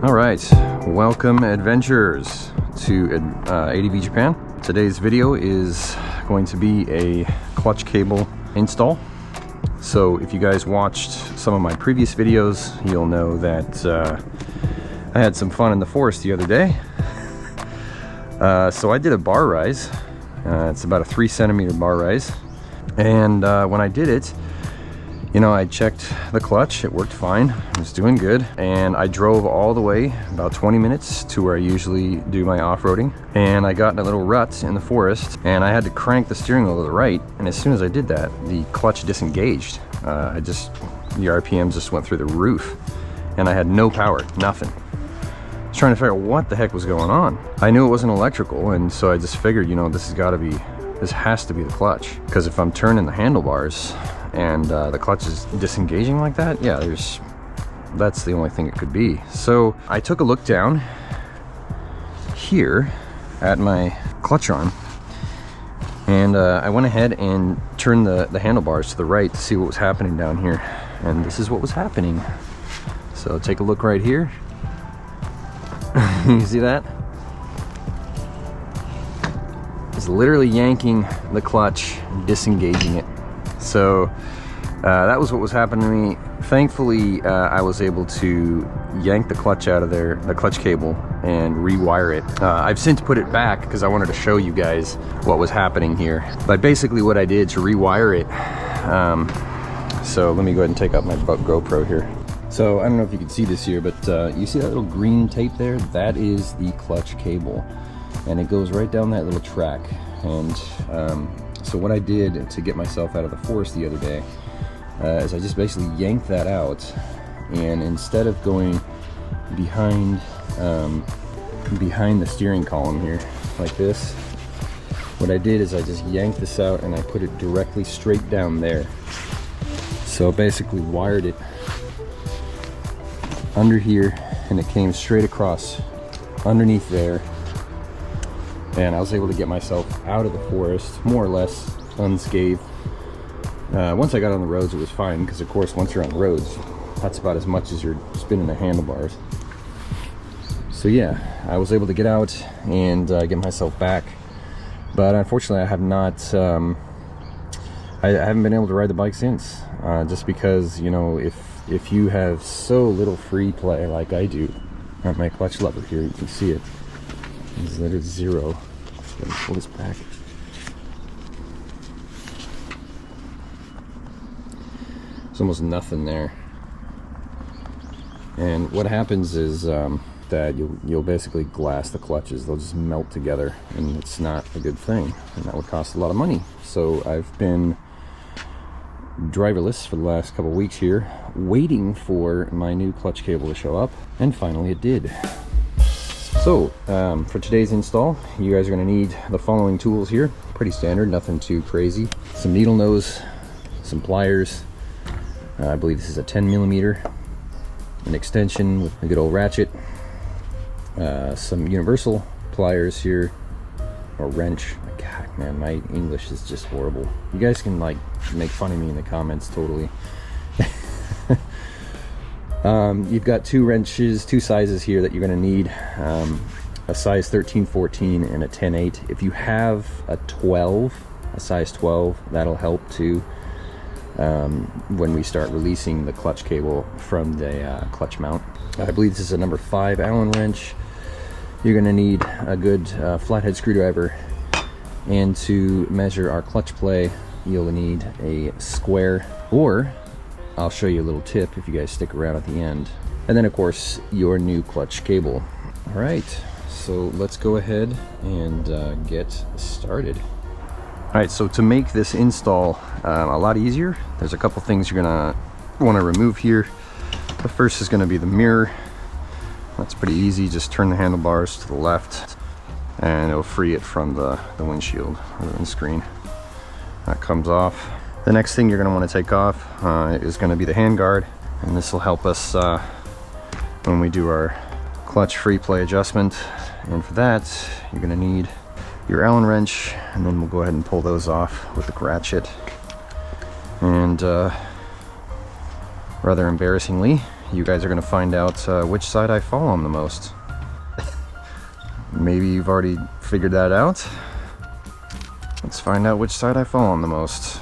All right, welcome adventurers to ADV Japan. Today's video is going to be a clutch cable install. So if you guys watched some of my previous videos, you'll know that I had some fun in the forest the other day. So I did a bar rise. It's about a 3 centimeter bar rise. And when I did it, you know, I checked the clutch, it worked fine, it was doing good, and I drove all the way, about 20 minutes, to where I usually do my off-roading, and I got in a little rut in the forest, and I had to crank the steering wheel to the right, and as soon as I did that, the clutch disengaged. The RPMs just went through the roof, and I had no power, nothing. I was trying to figure out what the heck was going on. I knew it wasn't electrical, and so I just figured, you know, this has to be the clutch, because if I'm turning the handlebars, and the clutch is disengaging like that, yeah, that's the only thing it could be. So I took a look down here at my clutch arm, and I went ahead and turned the handlebars to the right to see what was happening down here, and this is what was happening. So take a look right here. You see that? It's literally yanking the clutch, disengaging it. So that was what was happening to me. Thankfully, I was able to yank the clutch out of there, the clutch cable, and rewire it. I've since put it back because I wanted to show you guys what was happening here. But basically what I did to rewire it, so let me go ahead and take out my GoPro here. So I don't know if you can see this here, but you see that little green tape there? That is the clutch cable. And it goes right down that little track. And so what I did to get myself out of the forest the other day is I just basically yanked that out, and instead of going behind the steering column here like this, what I did is I just yanked this out and I put it directly straight down there. So basically wired it under here, and it came straight across underneath there. And I was able to get myself out of the forest more or less unscathed. Once I got on the roads, it was fine, because of course once you're on the roads, that's about as much as you're spinning the handlebars. So yeah, I was able to get out and get myself back, but unfortunately I have not I haven't been able to ride the bike since, just because, you know, if you have so little free play like I do at my clutch lever here, you can see it. It's literally zero. Let me pull this back. There's almost nothing there. And what happens is that you'll basically glass the clutches. They'll just melt together, and it's not a good thing. And that would cost a lot of money. So I've been driverless for the last couple weeks here, waiting for my new clutch cable to show up, and finally it did. So for today's install, you guys are going to need the following tools here. Pretty standard, nothing too crazy. Some needle nose, some pliers. I believe this is a 10 millimeter, an extension with a good old ratchet, some universal pliers here, or wrench. God, man, my English is just horrible. You guys can like make fun of me in the comments totally. You've got 2 wrenches, 2 sizes here that you're going to need, a size 13-14 and a 10-8. If you have a 12, a size 12, that'll help too when we start releasing the clutch cable from the clutch mount. I believe this is a number 5 Allen wrench. You're going to need a good flathead screwdriver, and to measure our clutch play, you'll need a square, or I'll show you a little tip if you guys stick around at the end. And then of course your new clutch cable. All right, so let's go ahead and get started. All right, so to make this install a lot easier, there's a couple things you're gonna want to remove here. The first is going to be the mirror. That's pretty easy. Just turn the handlebars to the left and it'll free it from the windshield or the windscreen. That comes off. The next thing you're going to want to take off is going to be the handguard, and this will help us when we do our clutch free play adjustment. And for that, you're going to need your Allen wrench, and then we'll go ahead and pull those off with the ratchet. And rather embarrassingly, you guys are gonna find out which side I fall on the most. Maybe you've already figured that out. Let's find out which side I fall on the most.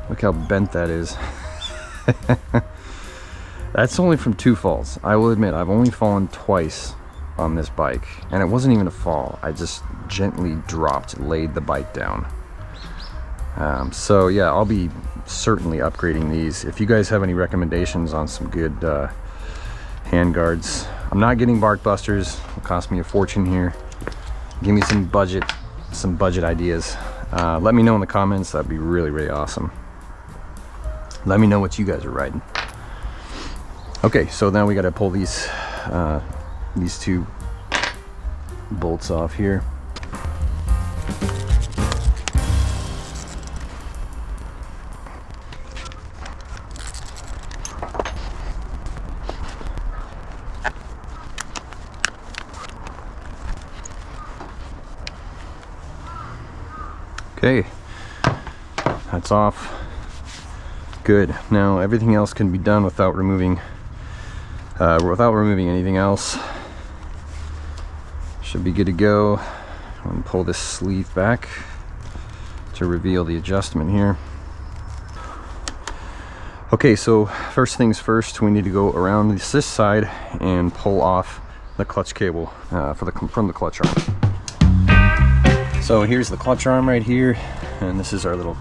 Look how bent that is. That's only from 2 falls. I will admit, I've only fallen twice on this bike, and it wasn't even a fall. I just gently laid the bike down. So yeah, I'll be certainly upgrading these. If you guys have any recommendations on some good hand guards, I'm not getting bark busters. It'll cost me a fortune here. Give me some budget ideas. Let me know in the comments. That'd be really, really awesome. Let me know what you guys are riding. Okay, so now we got to pull these 2 bolts off here. Okay, that's off. Good. Now everything else can be done without removing anything else. Should be good to go. I'm going to pull this sleeve back to reveal the adjustment here. Okay, so first things first, we need to go around this side and pull off the clutch cable from the clutch arm. So here's the clutch arm right here, and this is our little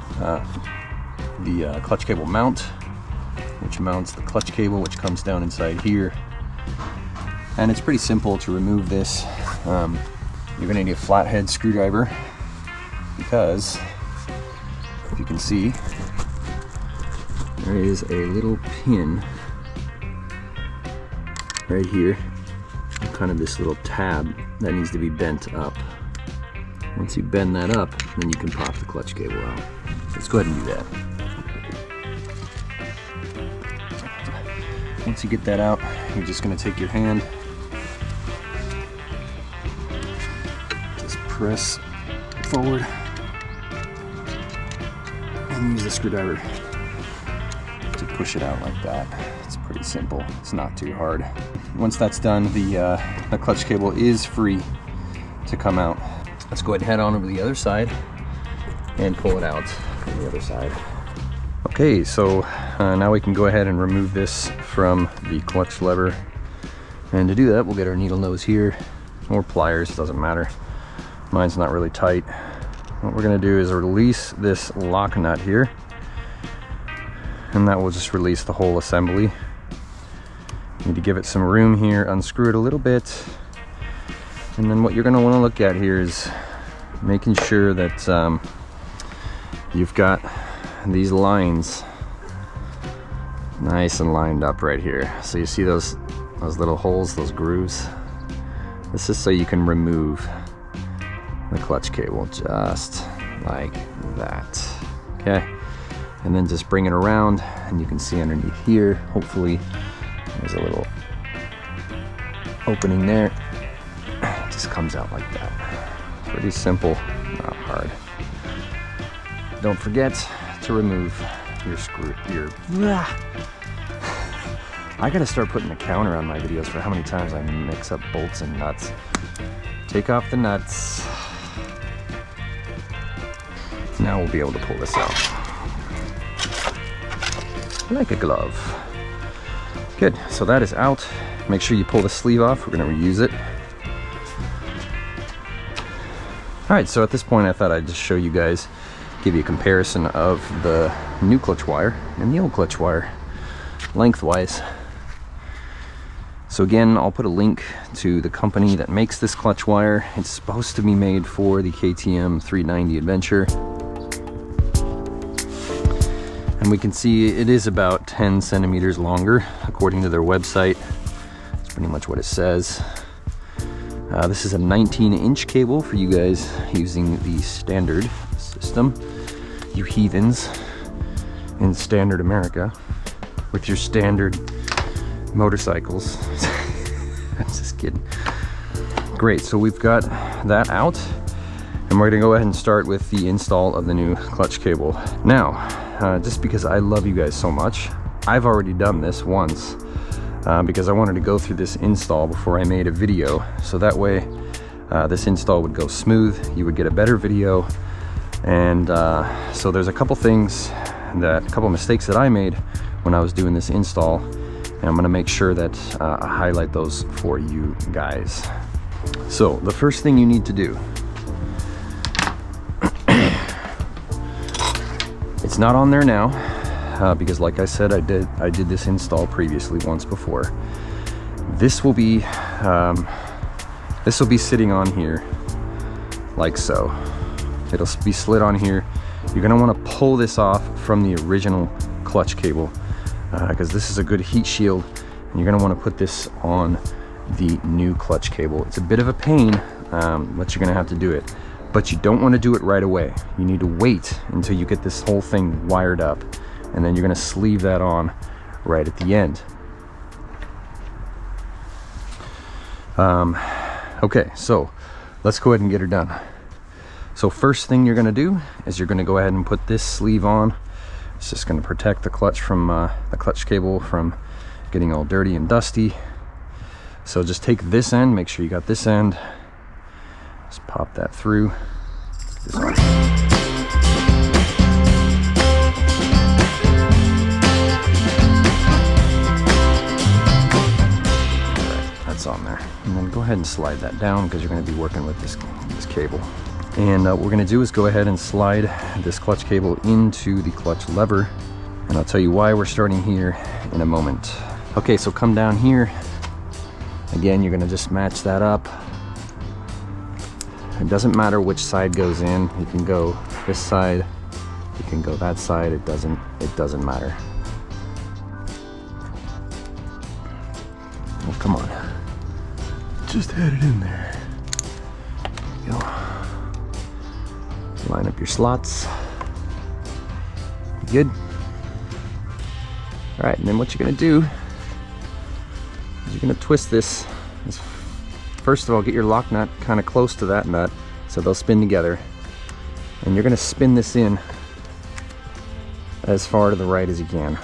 clutch cable mount, which mounts the clutch cable, which comes down inside here. And it's pretty simple to remove this. You're gonna need a flathead screwdriver, because if you can see, there is a little pin right here, kind of this little tab that needs to be bent up. Once you bend that up, then you can pop the clutch cable out. Let's go ahead and do that. Once you get that out, you're just going to take your hand, just press forward, and use the screwdriver to push it out like that. It's pretty simple. It's not too hard. Once that's done, the clutch cable is free to come out. Let's go ahead and head on over to the other side and pull it out from the other side. Okay, so now we can go ahead and remove this from the clutch lever. And to do that, we'll get our needle nose here, or pliers, doesn't matter. Mine's not really tight. What we're gonna do is release this lock nut here, and that will just release the whole assembly. You need to give it some room here, unscrew it a little bit. And then what you're going to want to look at here is making sure that you've got these lines nice and lined up right here. So you see those little holes, those grooves? This is so you can remove the clutch cable just like that. Okay, and then just bring it around, and you can see underneath here, hopefully there's a little opening there. Just comes out like that. Pretty simple, not hard. Don't forget to remove your screw. I gotta start putting a counter on my videos for how many times I mix up bolts and nuts. Take off the nuts. Now we'll be able to pull this out like a glove. Good, so that is out. Make sure you pull the sleeve off. We're gonna reuse it. All right, so at this point I thought I'd just show you guys, give you a comparison of the new clutch wire and the old clutch wire lengthwise. So again, I'll put a link to the company that makes this clutch wire. It's supposed to be made for the KTM 390 Adventure. And we can see it is about 10 centimeters longer, according to their website. That's pretty much what it says. This is a 19-inch cable for you guys using the standard system. You heathens in standard America with your standard motorcycles. I'm just kidding. Great, so we've got that out, and we're gonna go ahead and start with the install of the new clutch cable. Now, just because I love you guys so much, I've already done this once because I wanted to go through this install before I made a video, so that way this install would go smooth, you would get a better video. And so there's a couple mistakes that I made when I was doing this install, and I'm going to make sure that I highlight those for you guys. So the first thing you need to do, it's not on there now because like I said, I did this install previously once before. This will be sitting on here like so. It'll be slid on here. You're gonna want to pull this off from the original clutch cable because this is a good heat shield, and you're gonna want to put this on the new clutch cable. It's a bit of a pain, but you're gonna have to do it. But you don't want to do it right away. You need to wait until you get this whole thing wired up, and then you're gonna sleeve that on right at the end. Okay, so let's go ahead and get her done. So first thing you're gonna do is you're gonna go ahead and put this sleeve on. It's just gonna protect the clutch from the clutch cable from getting all dirty and dusty. So just take this end, make sure you got this end. Just pop that through. Put this on. Alright, that's on there. And then go ahead and slide that down because you're gonna be working with this cable. And what we're going to do is go ahead and slide this clutch cable into the clutch lever, and I'll tell you why we're starting here in a moment. Okay, so come down here. Again, you're going to just match that up. It doesn't matter which side goes in. You can go this side, you can go that side. It doesn't matter. Oh, come on. Just had it in there. There you go. Line up your slots. Good. All right, and then what you're gonna do is you're gonna twist this. First of all, get your lock nut kind of close to that nut so they'll spin together. And you're gonna spin this in as far to the right as you can.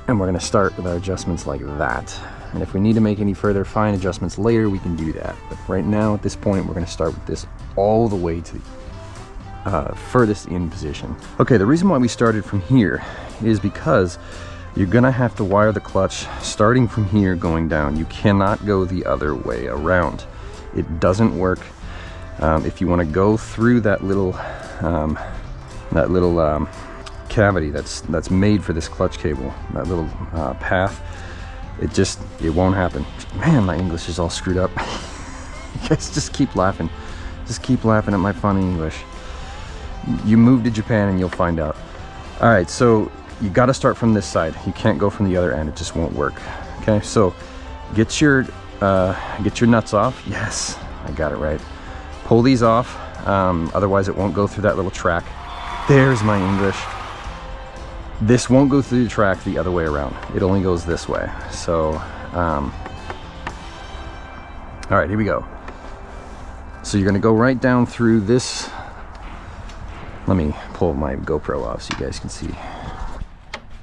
And we're gonna start with our adjustments like that. And if we need to make any further fine adjustments later, we can do that. But right now, at this point, we're gonna start with this all the way to the furthest in position. Okay, the reason why we started from here is because you're gonna have to wire the clutch starting from here going down. You cannot go the other way around. It doesn't work. If you wanna go through that little cavity that's made for this clutch cable, that little path, it won't happen. Man, my English is all screwed up. You guys just keep laughing. Just keep laughing at my funny English. You move to Japan and you'll find out. All right, so you got to start from this side. You can't go from the other end. It just won't work. Okay, so get your nuts off. Yes, I got it right. Pull these off. Otherwise, it won't go through that little track. There's my English. This won't go through the track the other way around. It only goes this way. So, all right, here we go. So you're gonna go right down through this. Let me pull my GoPro off so you guys can see.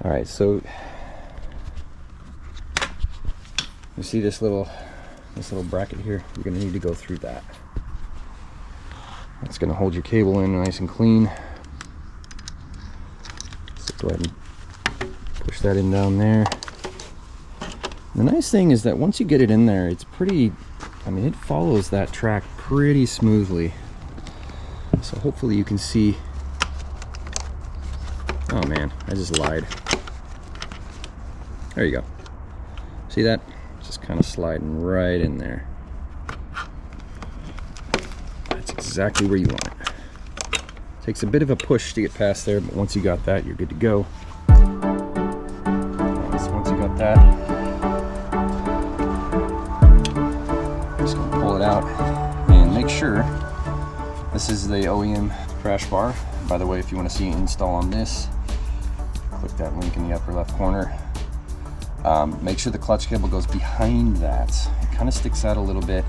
All right, so you see this little bracket here? You're gonna need to go through that. It's gonna hold your cable in nice and clean. So go ahead and push that in down there. The nice thing is that once you get it in there, it's pretty, I mean, it follows that track pretty smoothly. So hopefully you can see. Oh man, I just lied. There you go. See that? Just kind of sliding right in there. That's exactly where you want it. Takes a bit of a push to get past there, but once you got that, you're good to go. So once you got that, just gonna pull it out and make sure this is the OEM crash bar. By the way, if you want to see an install on this, click that link in the upper left corner. Make sure the clutch cable goes behind that. It kind of sticks out a little bit.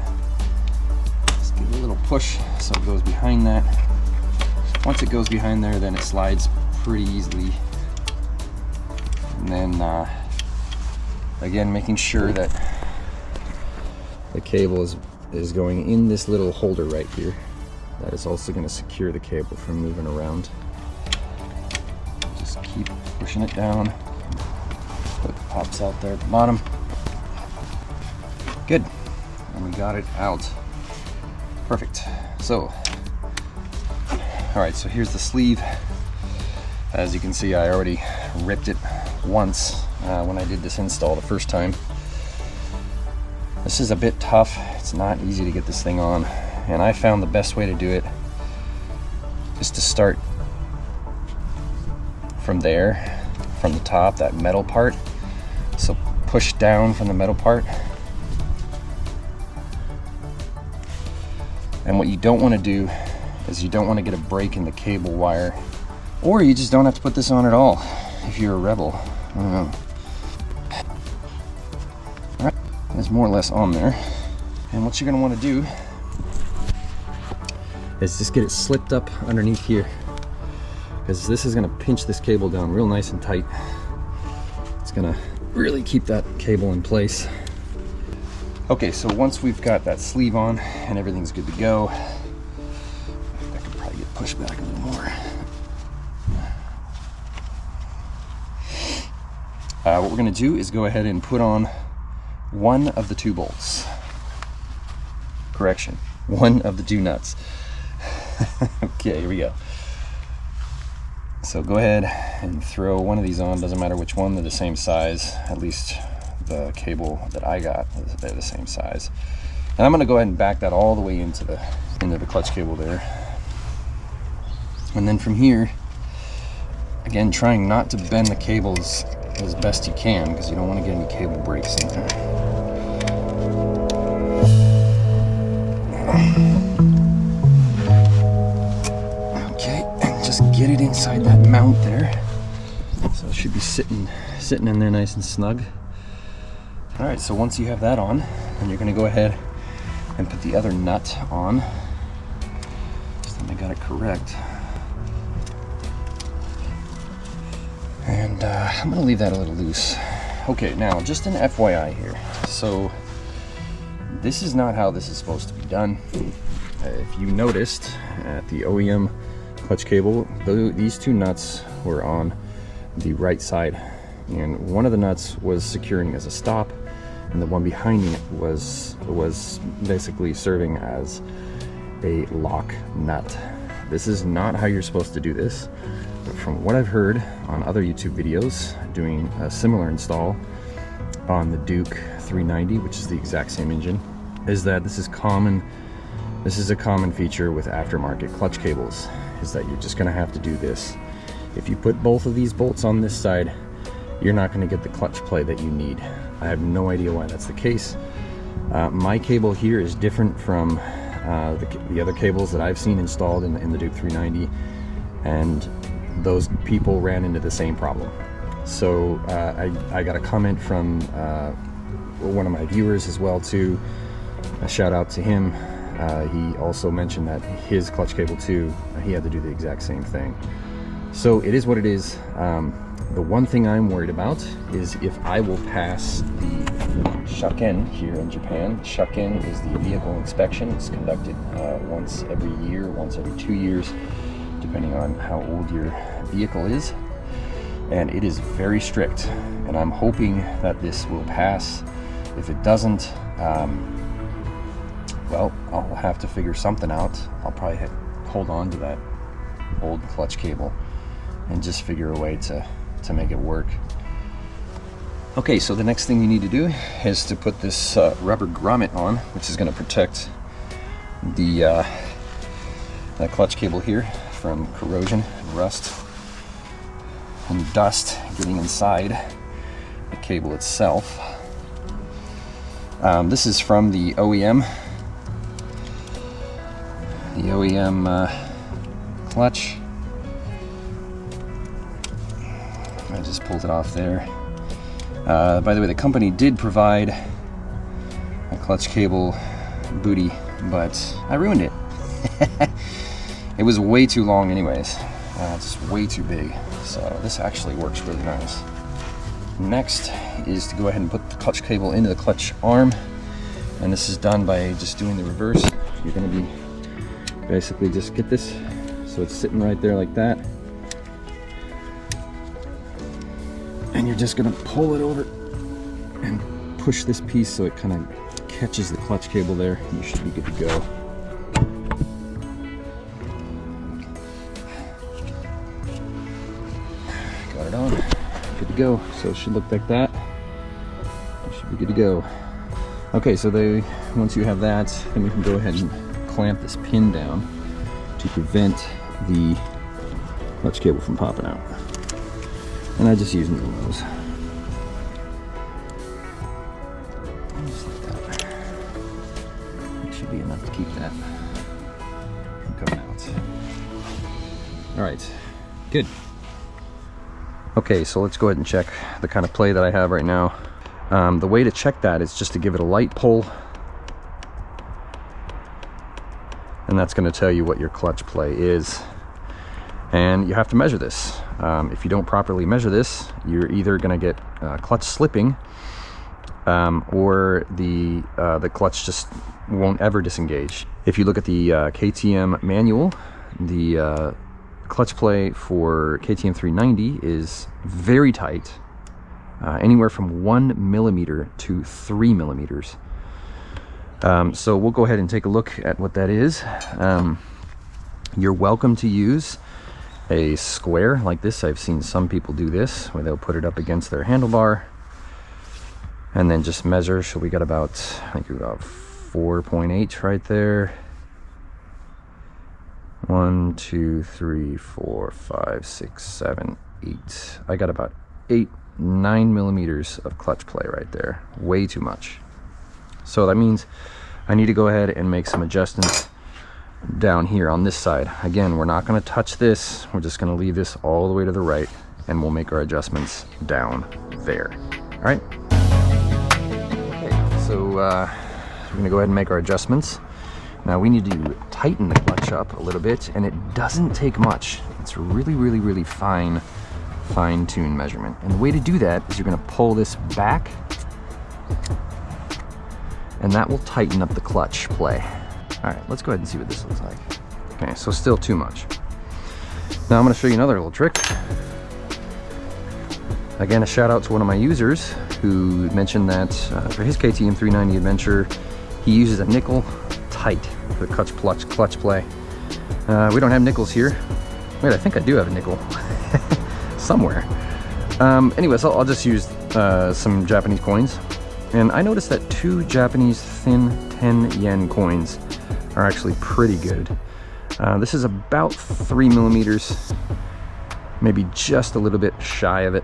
Just give it a little push so it goes behind that. Once it goes behind there, then it slides pretty easily And then again, making sure that the cable is going in this little holder right here. That is also going to secure the cable from moving around. Just keep pushing it down. It pops out there at the bottom. Good. And we got it out. Perfect. So, alright, so here's the sleeve. As you can see, I already ripped it once when I did this install the first time. This is a bit tough. It's not easy to get this thing on, and I found the best way to do it is to start from there, from the top, that metal part. So push down from the metal part. And what you don't want to do is you don't want to get a break in the cable wire, or you just don't have to put this on at all if you're a rebel. I don't know. Alright, it's more or less on there. And what you're going to want to do is just get it slipped up underneath here, because this is going to pinch this cable down real nice and tight. It's going to really keep that cable in place. Okay, so once we've got that sleeve on and everything's good to go, I could probably get pushed back a little more. What we're going to do is go ahead and put on one of the two bolts. Correction, one of the two nuts. Okay, here we go. So go ahead and throw one of these on. Doesn't matter which one, they're the same size. At least the cable that I got, they're the same size. And I'm going to go ahead and back that all the way into the clutch cable there. And then from here, again, trying not to bend the cables as best you can, because you don't want to get any cable breaks in there. Okay, and just get it inside that mount there. So it should be sitting in there nice and snug. All right, so once you have that on, then you're going to go ahead and put the other nut on. Just then I got it correct. And I'm going to leave that a little loose. Okay, now just an FYI here. So this is not how this is supposed to be done. If you noticed at the OEM clutch cable, these two nuts were on the right side, and one of the nuts was securing as a stop, and the one behind it was basically serving as a lock nut. This is not how you're supposed to do this. But from what I've heard on other YouTube videos doing a similar install on the Duke 390, which is the exact same engine, is that this is common. This is a common feature with aftermarket clutch cables, is that you're just going to have to do this. If you put both of these bolts on this side, you're not going to get the clutch play that you need. I have no idea why that's the case. My cable here is different from the other cables that I've seen installed in the Duke 390, and those people ran into the same problem. So I got a comment from one of my viewers as well too. A shout out to him. He also mentioned that his clutch cable too, he had to do the exact same thing. So it is what it is. The one thing I'm worried about is if I will pass the Shaken here in Japan. Shaken is the vehicle inspection. It's conducted once every year, once every 2 years, depending on how old your vehicle is, and it is very strict, and I'm hoping that this will pass. If it doesn't, well, I'll have to figure something out. I'll probably hold on to that old clutch cable and just figure a way to make it work. Okay, so the next thing you need to do is to put this rubber grommet on, which is going to protect the that clutch cable here from corrosion, rust, and dust getting inside the cable itself. This is from the OEM. The OEM clutch. I just pulled it off there. By the way, the company did provide a clutch cable booty, but I ruined it. It was way too long anyways, just way too big. So this actually works really nice. Next is to go ahead and put the clutch cable into the clutch arm, and this is done by just doing the reverse. You're going to be basically just get this so it's sitting right there like that, and you're just going to pull it over and push this piece so it kind of catches the clutch cable there. You should be good to go. Got it on, good to go. So it should look like that. You should be good to go. Okay, so once you have that, then we can go ahead and clamp this pin down to prevent the clutch cable from popping out. And I just use one of those. Just like that. It should be enough to keep that from coming out. All right, good. Okay, so let's go ahead and check the kind of play that I have right now. The way to check that is just to give it a light pull, and that's going to tell you what your clutch play is. And you have to measure this. If you don't properly measure this, you're either going to get clutch slipping, or the clutch just won't ever disengage. If you look at the KTM manual, the clutch play for KTM 390 is very tight, anywhere from 1 millimeter to 3 millimeters. So we'll go ahead and take a look at what that is. You're welcome to use a square like this. I've seen some people do this, where they'll put it up against their handlebar and then just measure. So we got about, I think about 4.8 right there. 1, 2, 3, 4, 5, 6, 7, 8. I got about 9 millimeters of clutch play right there. Way too much. So that means I need to go ahead and make some adjustments down here on this side. Again, we're not going to touch this. We're just going to leave this all the way to the right, and we'll make our adjustments down there. All right. Okay, so we're going to go ahead and make our adjustments. Now we need to tighten the clutch up a little bit, and it doesn't take much. It's really, really, really fine-tuned measurement. And the way to do that is you're going to pull this back, and that will tighten up the clutch play. All right, let's go ahead and see what this looks like. Okay, so still too much. Now I'm going to show you another little trick. Again, a shout out to one of my users who mentioned that for his KTM 390 Adventure, he uses a nickel tight for the clutch play. We don't have nickels here. Wait, I think I do have a nickel somewhere. Anyways, I'll just use some Japanese coins. And I noticed that 2 Japanese thin 10 yen coins are actually pretty good. This is about 3 millimeters, maybe just a little bit shy of it.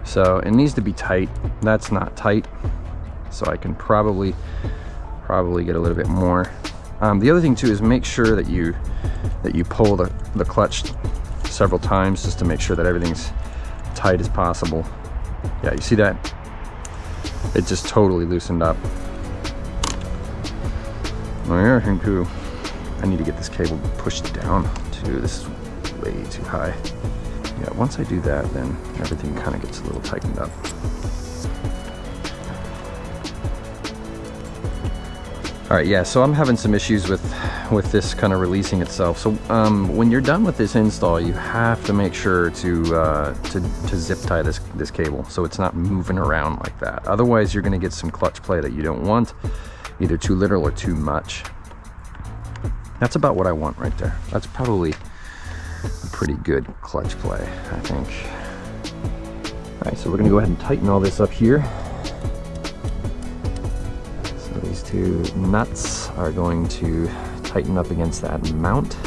So it needs to be tight. That's not tight, so I can probably get a little bit more. The other thing too is make sure that you pull the clutch several times, just to make sure that everything's tight as possible. Yeah, you see that? It just totally loosened up. I need to get this cable pushed down too. This is way too high. Yeah, once I do that, then everything kind of gets a little tightened up. All right, yeah, so I'm having some issues with this kind of releasing itself. So when you're done with this install, you have to make sure to zip tie this cable so it's not moving around like that. Otherwise, you're going to get some clutch play that you don't want, either too little or too much. That's about what I want right there. That's probably a pretty good clutch play, I think. All right, so we're going to go ahead and tighten all this up here. These 2 nuts are going to tighten up against that mount.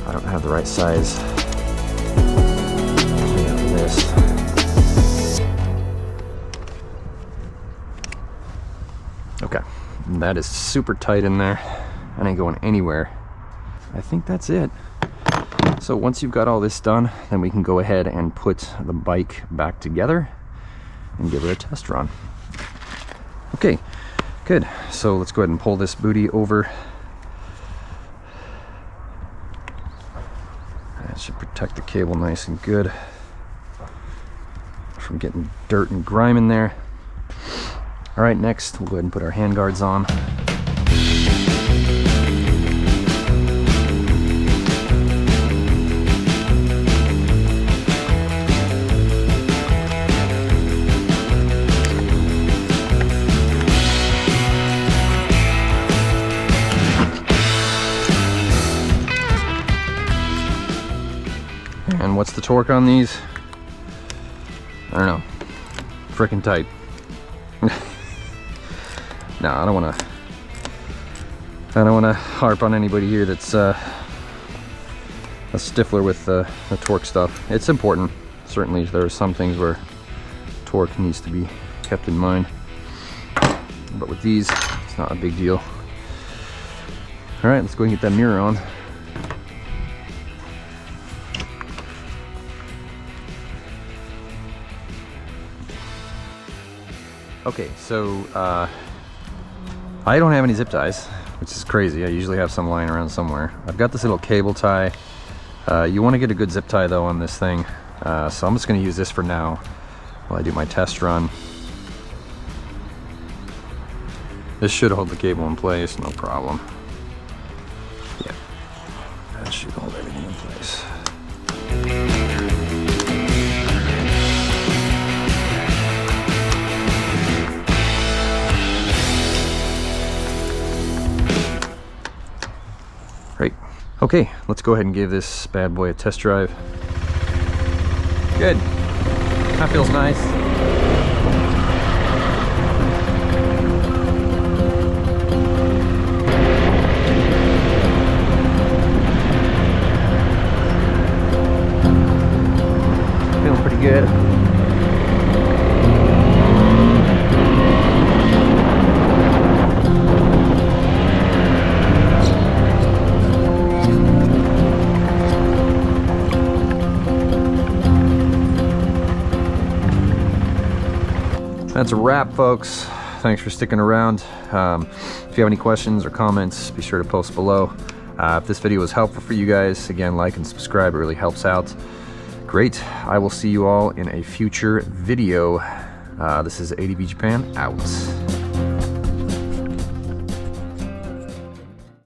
I don't have the right size. This. Okay, that is super tight in there. I ain't going anywhere. I think that's it. So once you've got all this done, then we can go ahead and put the bike back together and give it a test run. Okay, Good, so let's go ahead and pull this booty over. That should protect the cable nice and good from getting dirt and grime in there. All right, next we'll go ahead and put our hand guards on. And what's the torque on these? I don't know. Freaking tight. No, I don't want to harp on anybody here that's a stiffler with the torque stuff. It's important. Certainly there are some things where torque needs to be kept in mind, but with these it's not a big deal. All right, let's go and get that mirror on. Okay, so I don't have any zip ties, which is crazy. I usually have some lying around somewhere. I've got this little cable tie. You want to get a good zip tie though on this thing, so I'm just going to use this for now while I do my test run. This should hold the cable in place, no problem. Yeah, that should hold everything in place. Great. Okay, let's go ahead and give this bad boy a test drive. Good. That feels nice. Feeling pretty good. That's a wrap, folks. Thanks for sticking around. If you have any questions or comments, be sure to post below. If this video was helpful for you guys, again, like and subscribe. It really helps out. Great. I will see you all in a future video. This is ADV Japan out.